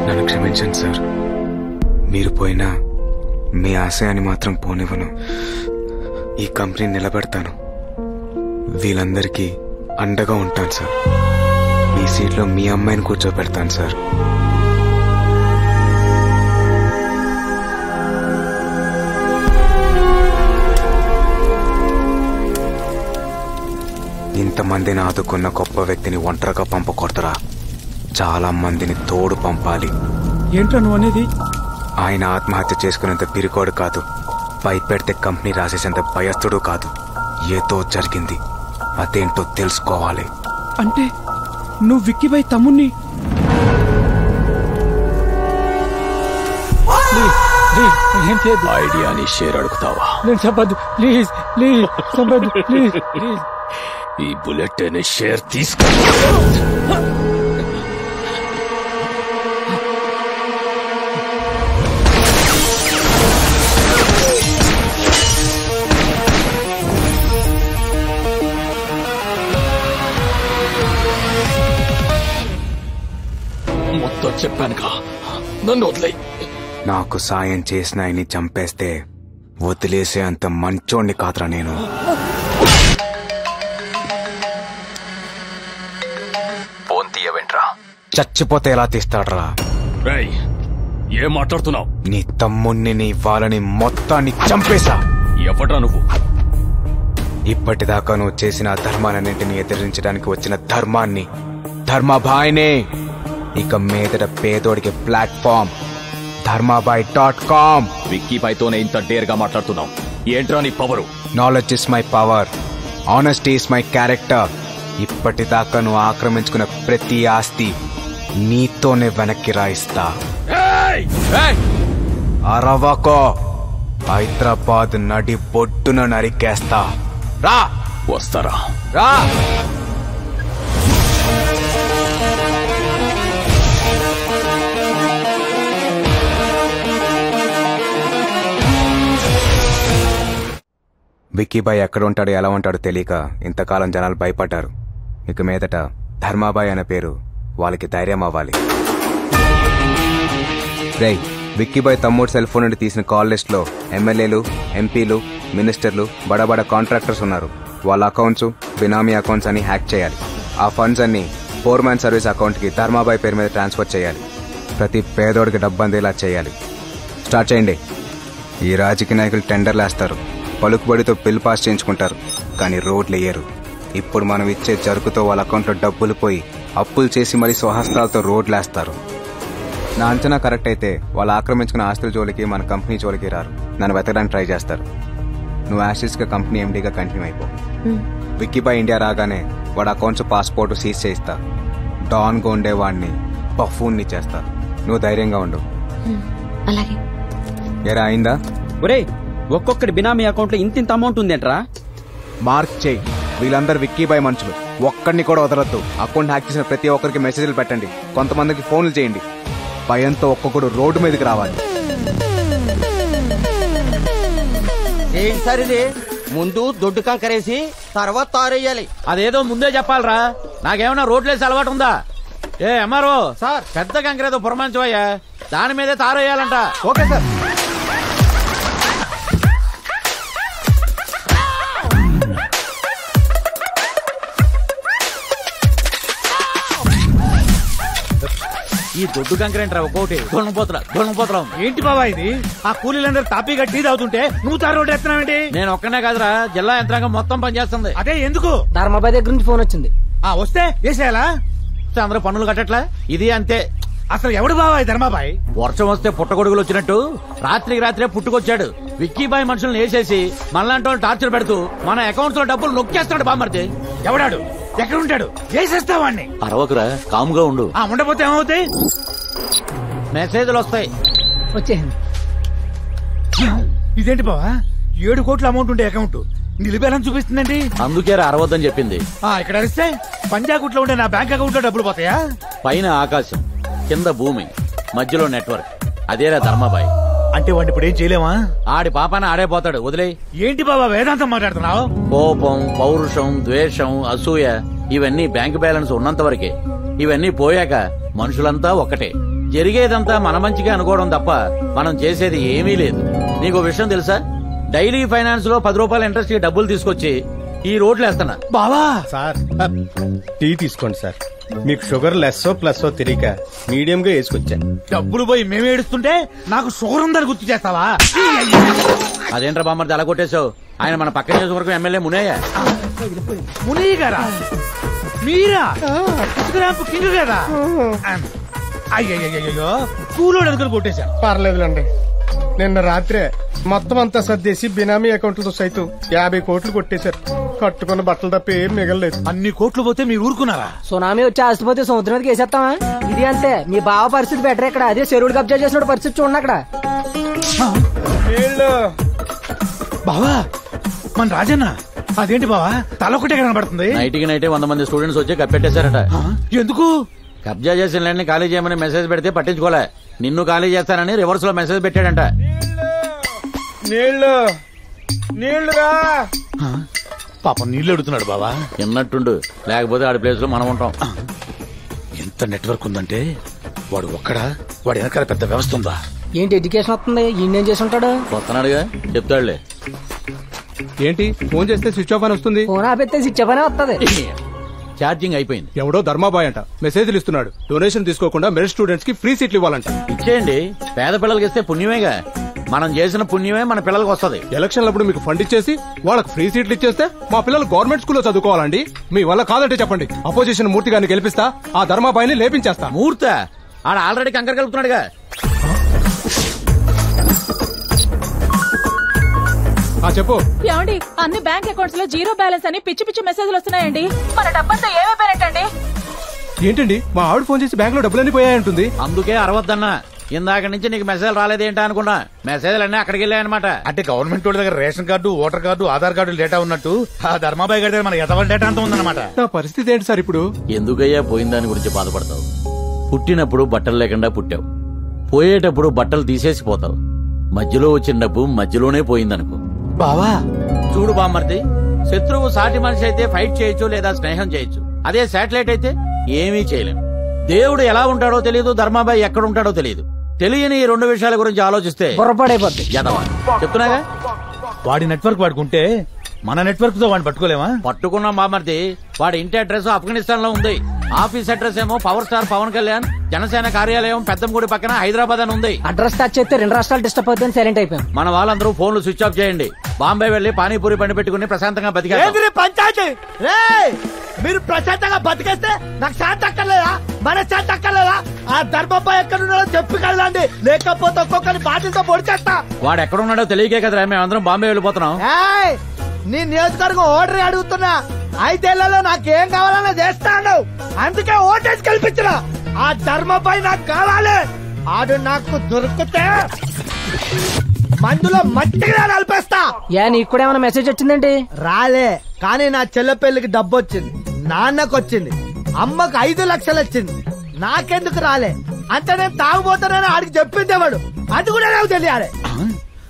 నన్ను క్షమించండి సార్. మీరు పోయినా మీ ఆశయాన్ని మాత్రం పోనివ్వను. ఈ కంపెనీ నిలబెడతాను. వీళ్ళందరికీ అండగా ఉంటాను సార్. మీ సీట్లో మీ అమ్మాయిని కూర్చోబెడతాను సార్. ఇంతమందిని ఆదుకున్న గొప్ప వ్యక్తిని ఒంటరిగా పంపకూడదురా. చాలా మందిని తోడు పంపాలి. ఏంట్రా నువ్వు అనేది? ఆయన ఆత్మహత్య చేసుకునేంత పిరికోడు కాదు, భయపెడితే కంపెనీ రాసేసేంత భయస్థుడు కాదు. ఏదో జరిగింది, అదేంటో తెలుసుకోవాలి. అంటే నువ్వు విక్కీబాయ్ తమ్ముణ్ణి? ఐడియాని షేర్ అడుగుతావా? నేను చెప్పద్దు ప్లీజ్, ప్లీజ్ చెప్పద్దు ప్లీజ్, ప్లీజ్. ఈ బుల్లెట్ అనే షేర్ తీసుకో. మొత్తం చెప్పానుగా, నన్ను వదిలే. నాకు సాయం చేసిన ఆయన్ని చంపేస్తే వదిలేసే అంత మంచోణ్ణి కాదురా నేను. ఫోన్ తీయవేంట్రా? చచ్చిపోతే ఎలా తీస్తాడ్రా? రేయ్, ఏం మాట్లాడుతున్నావు? నీ తమ్ముణ్ణి, నీ వాళ్ళని మొత్తాన్ని చంపేశా. ఎవడ్రా నువ్వు? ఇప్పటిదాకా నువ్వు చేసిన ధర్మాలన్నింటినీ ఎదిరించడానికి వచ్చిన ధర్మాన్ని, ధర్మాబాయినే. ఇక మీదట పేదోడికి ప్లాట్ఫామ్ ధర్మాబాయ్.com. విక్కీబాయ్తోనే ఇంత డేర్ గా మాట్లాడుతున్నావు. ఏంట్రా నీ power? Knowledge is my power, honesty is my character. ఇప్పటిదాకా నువ్వు ఆక్రమించుకున్న ప్రతి ఆస్తి నీతోనే వెనక్కి రాయిస్తా. అరవకో, హైదరాబాద్ నడి బొడ్డున నరికేస్తా. రా. వస్తారా? రా. విక్కీబాయ్ ఎక్కడ ఉంటాడో ఎలా ఉంటాడో తెలియక ఇంతకాలం జనాలు భయపడ్డారు. ఇక మీదట ధర్మాబాయ్ అనే పేరు వాళ్ళకి ధైర్యం అవ్వాలి. రేయ్, విక్కీబాయ్ తమ్ముడు సెల్ ఫోన్ నుండి తీసిన కాల్ లిస్ట్ లో ఎమ్మెల్యేలు, ఎంపీలు, మినిస్టర్లు, బడా కాంట్రాక్టర్స్ ఉన్నారు. వాళ్ళ అకౌంట్స్, బినామీ అకౌంట్స్ అన్ని హ్యాక్ చేయాలి. ఆ ఫండ్స్ అన్ని ఫోర్ మ్యాన్ సర్వీస్ అకౌంట్ కి ధర్మాబాయ్ పేరు మీద ట్రాన్స్ఫర్ చేయాలి. ప్రతి పేదోడికి డబ్బు అందేలా చేయాలి. స్టార్ట్ చేయండి. ఈ రాజకీయ నాయకులు టెండర్లు వేస్తారు, పలుకుబడితో బిల్ పాస్ చేయించుకుంటారు, కానీ రోడ్లు వేయరు. ఇప్పుడు మనం ఇచ్చే జరుకుతో వాళ్ళ అకౌంట్లో డబ్బులు పోయి అప్పులు చేసి మరీ స్వహస్తాలతో రోడ్లు వేస్తారు. నా అంచనా కరెక్ట్ అయితే వాళ్ళు ఆక్రమించుకున్న ఆస్తుల జోలికి మన కంపెనీ జోలికి రారు. నన్ను వెతకడానికి ట్రై చేస్తారు. నువ్వు యాషిస్గా కంపెనీ ఎండీగా కంటిన్యూ అయిపో. విక్కీబాయ్ ఇండియా రాగానే వాడు అకౌంట్స్, పాస్పోర్ట్ సీజ్ చేయిస్తా. డాన్ గా ఉండేవాడిని పఫూన్ని చేస్తా. నువ్వు ధైర్యంగా ఉండు. ఎరా అయిందా? ఒరే, ఒక్కొక్కటి బినామీ అకౌంట్ లో ఇంత అమౌంట్ ఉందేంట్రా? మార్క్ చేయి. వీళ్ళందరూ విక్కీబాయ్ మనుషులు, ఒక్కడిని కూడా వదలొద్దు. అకౌంట్ హ్యాక్ చేసిన ప్రతి ఒక్కరికి మెసేజ్లు పెట్టండి, కొంతమందికి ఫోన్లు చేయండి. భయంతో ఒక్కొక్కడు రోడ్డు మీదకి రావాలి. ఏంటి సార్ ఇది? ముందు దొడ్డు కంకరేసి తర్వాత తారేయాలి. అదేదో ముందే చెప్పాలరా. నాకేమన్నా రోడ్లేసి అలవాటు ఉందా? ఏ అమ్మారో సార్, పెద్ద కంకరేదో పురమాంచవయ్యా, దాని మీదే తారేయాలంట. Okay sir. ఈ దొడ్డు కంకరేంట్రా ఒక్కోటి దొంగపోతురా. ఏంటి బాబా ఇది? ఆ కూలీలందరూ తాపీగా టీ తాగుతుంటే నువ్వు తారు రోడ్డు ఎత్తున్నావేంటి? నేను ఒక్కనే కాదురా, జిల్లా యంత్రాంగం మొత్తం పనిచేస్తుంది. అదే ఎందుకు? ధర్మాబాయ్ దగ్గర నుంచి ఫోన్ వచ్చింది. వస్తే వేసేయాలా? అందరూ పన్నులు కట్టట్లా, ఇది అంతే. అసలు ఎవడు బాబాయ్ ధర్మాబాయ్? వర్షం వస్తే పుట్టగొడుగులు వచ్చినట్టు రాత్రికి రాత్రే పుట్టుకొచ్చాడు. విక్కీబాయ్ మనుషులను వేసేసి మనలాంటి వాళ్ళు టార్చర్ పెడుతూ మన అకౌంట్స్ లో డబ్బులు నొక్కేస్తాడు. బామ్మర్ది ఎవడాడు? ఎక్కడుంటాడు? వేసేస్తావాడిని. అరవకురా, కాముగా ఉండు. ఉండపోతే ఏమవుతాయి? మెసేజ్లు వస్తాయి. వచ్చేసింది. ఇదేంటి బావా, 7 కోట్ల అమౌంట్ ఉండే అకౌంట్ నిలిపేయాలని చూపిస్తుందండి. అందుకే అరవద్దని చెప్పింది. ఇక్కడ అరిస్తే పంజాగుట్ లో ఉండే నా బ్యాంక్ అకౌంట్ లో డబ్బులు పోతాయా? పైన ఆకాశం, కింద భూమి, మధ్యలో నెట్వర్క్. అదేరా ధర్మాబాయ్. అంటే వాడిని ఇప్పుడు ఏం చేయలేమా? ఆడి పాపాన ఆడే పోతాడు, వదిలే. ఏంటి బాబా వేదాంతం మాట్లాడుతున్నావు? కోపం, పౌరుషం, ద్వేషం, అసూయ ఇవన్నీ బ్యాంక్ బ్యాలెన్స్ ఉన్నంత వరకే. ఇవన్నీ పోయాక మనుషులంతా ఒక్కటే. జరిగేదంతా మన మంచిగా అనుకోవడం తప్ప మనం చేసేది ఏమీ లేదు. నీకు విషయం తెలుసా, డైలీ ఫైనాన్స్ లో 10 రూపాయల ఇంట్రెస్ట్ కి డబ్బులు తీసుకొచ్చి ఈ రోడ్లు వేస్తున్నా. బావా సార్ టీ తీసుకోండి సార్. మీకు షుగర్ లెస్సో ప్లస్సో తెలియక మీడియం గా వేసుకొచ్చా. డబ్బులు పోయి మేము ఏడుస్తుంటే నాకు షుగర్ ఉందని గుర్తు చేస్తావా? అదేంట్రా బామ్మర్ది అలా కొట్టేశావు? ఆయన మన పక్క నియోజకవర్గం ఎమ్మెల్యే మునయ్య. మునయ్య గారా? మీరా కింగ్ కదా? అయ్యయ్యో కూలోడు అనుకుని కొట్టేశాను. పర్లేదులండి, నిన్న రాత్రే మొత్తం అంతా సర్దేసి బినామీ అకౌంట్లతో సైతం 50 కోట్లు కొట్టేశారు. కట్టుకున్న బట్టలు తప్ప ఏం మిగలలేదు. అన్ని కోట్లు పోతే మీరు ఊరుకున్నారా? సునామీ వచ్చి ఆస్తిపోతే సముద్రం మీదకి వేసేస్తామా? ఇది అంతే. మీ బావ పరిస్థితి బెటర్ ఇక్కడ. అదే చెరువుడు కబ్జా చేసిన పరిస్థితి చూడండి అక్కడ. బావా మన రాజన్న అదేంటి బావా తలొకటే కనబడుతుంది? నైట్కి నైటే 100 మంది స్టూడెంట్స్ వచ్చి కప్పెట్టేశారట. ఎందుకు? కబ్జా చేసిన ల్యాండ్ ని ఖాళీ చేయమని మెసేజ్ పెడితే పట్టించుకోలే. నిన్ను ఖాళీ చేస్తానని రివర్స్ లో మెసేజ్ పెట్టాడంట. నీళ్లురా పాపం నీళ్ళు అడుగుతున్నాడు బావా. విన్నట్టుండు, లేకపోతే ఆడి ప్లేస్ లో మనం ఉంటాం. ఎంత నెట్వర్క్ ఉందంటే వాడు ఒక్కడా? వాడి వెనకాల పెద్ద వ్యవస్థ ఉందా? ఏంటి ఎడ్యుకేషన్ వస్తుంది? ఈయన చేసి ఉంటాడు. వస్తున్నాడుగా, చెప్తాడులే. ఏంటి ఫోన్ చేస్తే స్విచ్ ఆఫ్ అని వస్తుంది? ఫోన్ ఆపితే సిచ్చపనే వస్తుంది. ఛార్జింగ్ అయిపోయింది. ఎవడో ధర్మాబాయ్ అంట మెసేజ్లు ఇస్తున్నాడు. డొనేషన్ తీసుకోకుండా మెరిట్ స్టూడెంట్స్ కి ఫ్రీ సీట్లు ఇవ్వాలంట. ఇచ్చేయండి, పేద పిల్లలకి ఇస్తే పుణ్యమేగా. మనం చేసిన పుణ్యమే మన పిల్లలకు వస్తుంది. ఎలక్షన్లప్పుడు మీకు ఫండ్ ఇచ్చేసి వాళ్ళకి ఫ్రీ సీట్లు ఇచ్చేస్తే మా పిల్లలు గవర్నమెంట్ స్కూల్లో చదువుకోవాలండి. మీ వల్ల కాదంటే చెప్పండి, అపోజిషన్ మూర్తి గారిని గెలిపిస్తా, ఆ ధర్మాబాయిని లేపించేస్తా. మూర్త ఆడ ఆల్రెడీ కంకర కలుపుతున్నాడుగా. చెప్పు. ఏమండి, అన్ని బ్యాంక్ అకౌంట్స్ లో జీరో బ్యాలెన్స్ అని పిచ్చి పిచ్చి మెసేజ్లు వస్తున్నాయండి. మన డబ్బంతా ఏమైపోయినట్టండి? ఏంటండి మా ఆవిడ ఫోన్ చేసి బ్యాంక్ లో డబ్బులన్నీ పోయాయంటుంది. అందుకే అరవద్దన్నా. ఇందాక నుంచి నీకు మెసేజ్ రాలేదేంటా అనుకున్నా. మెసేజ్లు అన్నీ అక్కడికి వెళ్ళాయన్నమాట. అంటే గవర్నమెంట్ వాళ్ళ దగ్గర ration card, voter card, Aadhaar card data ఉన్నట్టు ఆ ధర్మాబాయి గారి దగ్గర మన ఎతవల్ డేటా అంతా ఉందన్నమాట. నా పరిస్థితి ఏంటి సార్ ఇప్పుడు? ఎందుకయ్యా పోయిన దాని గురించి బాధపడతావు? పుట్టినప్పుడు బట్టలు లేకుండా పుట్టావు, పోయేటప్పుడు బట్టలు తీసేసి పోతావు. మధ్యలో వచ్చిన డబ్బు మధ్యలోనే పోయిందనుకో. బావా చూడు బామ్మర్ది, శత్రువు సాటి మనిషి అయితే ఫైట్ చేయొచ్చు లేదా స్నేహం చేయొచ్చు. అదే శాటిలైట్ అయితే ఏమీ చేయలేం. దేవుడు ఎలా ఉంటాడో తెలియదు, ధర్మాబాయి ఎక్కడ ఉంటాడో తెలియదు. తెలియని ఈ 2 విషయాల గురించి ఆలోచిస్తే బుర్రపాడైపోద్ది. చెప్తున్నాగా, వాడి నెట్వర్క్ వాడుకుంటే మన నెట్వర్క్ తో వాడిని పట్టుకోలేమా? పట్టుకున్నాం బామ్మర్ది. వాడి ఇంటి అడ్రస్ ఆఫ్ఘనిస్తాన్ లో ఉంది. ఆఫీస్ అడ్రస్ ఏమో పవర్ స్టార్ పవన్ కళ్యాణ్ జనసేన కార్యాలయం పెద్దంగుడి పక్కన హైదరాబాద్ అని ఉంది. అడ్రస్ టచ్ చేస్తే 2 రాష్ట్రాలు డిస్టర్బ్ అవుతుంది. సైలెంట్ అయిపోయాం. మన వాళ్ళందరూ ఫోన్లు స్విచ్ ఆఫ్ చేయండి. బాంబే వెళ్లి పానీపూరి పండి పెట్టుకుని ప్రశాంతంగా బతికారు. పంచాయతీ మీరు ప్రశాంతంగా బతికేస్తే నాకు శాంతి అక్కర్లేదా? మన శాంతి అక్కర్లేదా? ఆ ధర్మబాయ్ ఎక్కడున్నాడో చెప్పి కదండి, లేకపోతే ఒక్కొక్కరి బాటిల్తో పొడిచేస్తా. వాడు ఎక్కడున్నాడో తెలియకే కదరా మేమందరం బాంబే వెళ్ళిపోతున్నాం. నీ నియోజకవర్గం ఓటరీ అడుగుతున్నా. 5 ఏళ్లలో నాకేం కావాలన్నా చేస్తాను. అందుకే ఓటేసి కల్పించిన. ఆ ధర్మబాయ్ నాకు కావాలి. ఆడు నాకు దొరికితే మందులో మట్టిగా నలిపేస్తా. నీకు కూడా ఏమైనా మెసేజ్ వచ్చిందండి? రాలే, కానీ నా చెల్ల పెళ్లికి డబ్బు వచ్చింది, నాన్నకు వచ్చింది, అమ్మకు 5 లక్షలు వచ్చింది. నాకెందుకు రాలే? అంటే నేను తాగుపోతానని ఆడికి చెప్పిందేవాడు. అది కూడా నాకు తెలియాలి.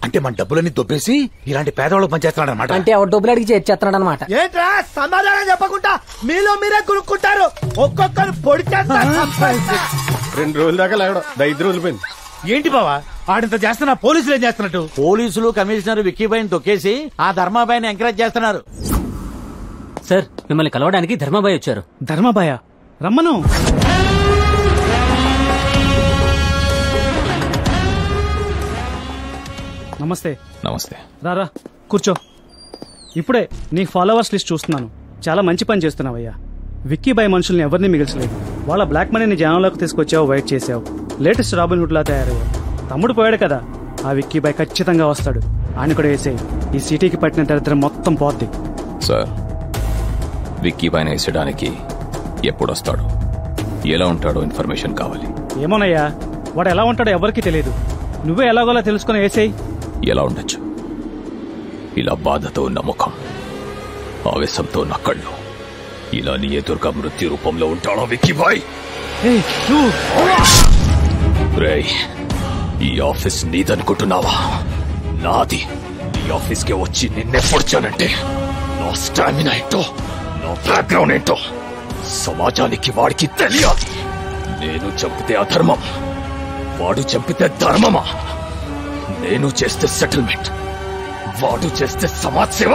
అంటే మన డబ్బులన్నీ దొబ్బేసి ఇలాంటి పేదవాళ్ళకి పనిచేస్తున్నాడు అనమాట. అంటే ఎవరు డబ్బులు అడిగి చేస్తున్నాడు అనమాట. ఏంట్రా సమాధానం చెప్పకుండా మీలో మీరే కొనుక్కుంటారు? ఒక్కొక్కరు పొడి చేస్తా. 2 రోజుల దాకా లేవడం 5 రోజులు పోయింది. ఏంటి బావా ఆడింత చేస్తున్నా? పోలీసులు ఏం చేస్తున్నట్టు? పోలీసులు కమిషనర్ విక్కీబాయిని తొక్కేసి ఆ ధర్మాబాయిని ఎంకరేజ్ చేస్తున్నారు. సార్, మిమ్మల్ని కలవడానికి ధర్మాబాయి వచ్చారు. ధర్మాబాయ రమ్మను. నమస్తే. నమస్తే. రారా కూర్చో. ఇప్పుడే నీ ఫాలోవర్స్ లిస్ట్ చూస్తున్నాను. చాలా మంచి పని చేస్తున్నావయ్యా. విక్కీబాయ్ మనుషుల్ని ఎవరిని మిగిల్చలేదు. వాళ్ళ బ్లాక్ మనీని జనంలోకి తీసుకొచ్చావు, వైట్ చేసావు. లేటెస్ట్ రాబిన్ హుడ్ లా తయారయ్యావు. తమ్ముడు పోయాడు కదా, ఆ విక్కీబాయ్ ఖచ్చితంగా వస్తాడు. ఆయన కూడా వేసేయి. ఈ సిటీకి పట్టిన దరిద్రం మొత్తం పోద్ది. సార్, విక్కీబాయ్ని వేసడానికి ఎప్పుడొస్తాడు, ఎలా ఉంటాడో ఇన్ఫర్మేషన్ కావాలి. ఏమోనయ్యా, వాడు ఎలా ఉంటాడో ఎవరికీ తెలియదు. నువ్వే ఎలాగోలా తెలుసుకుని వేసేయి. ఎలా ఉండొచ్చు? ఇలా బాధతో ఉన్న ముఖం, ఆవేశంతో ఉన్న కళ్ళు, ఇలా నీ ఎదురుగా మృత్యు రూపంలో ఉంటాడో విక్కీబాయ్? రేయ్, ఈ ఆఫీస్ నీదనుకుంటున్నావా? నాది. ఈ ఆఫీస్కి వచ్చి నిన్నే పొడిచానంటే నా స్టామినా ఏంటో, నా బ్యాక్గ్రౌండ్ ఏంటో సమాజానికి వాడికి తెలియాలి. నేను చంపితే అధర్మం, వాడు చంపితే ధర్మమా? నేను చేస్తే సెటిల్మెంట్, వాడు చేస్తే సమాజ్ సేవ.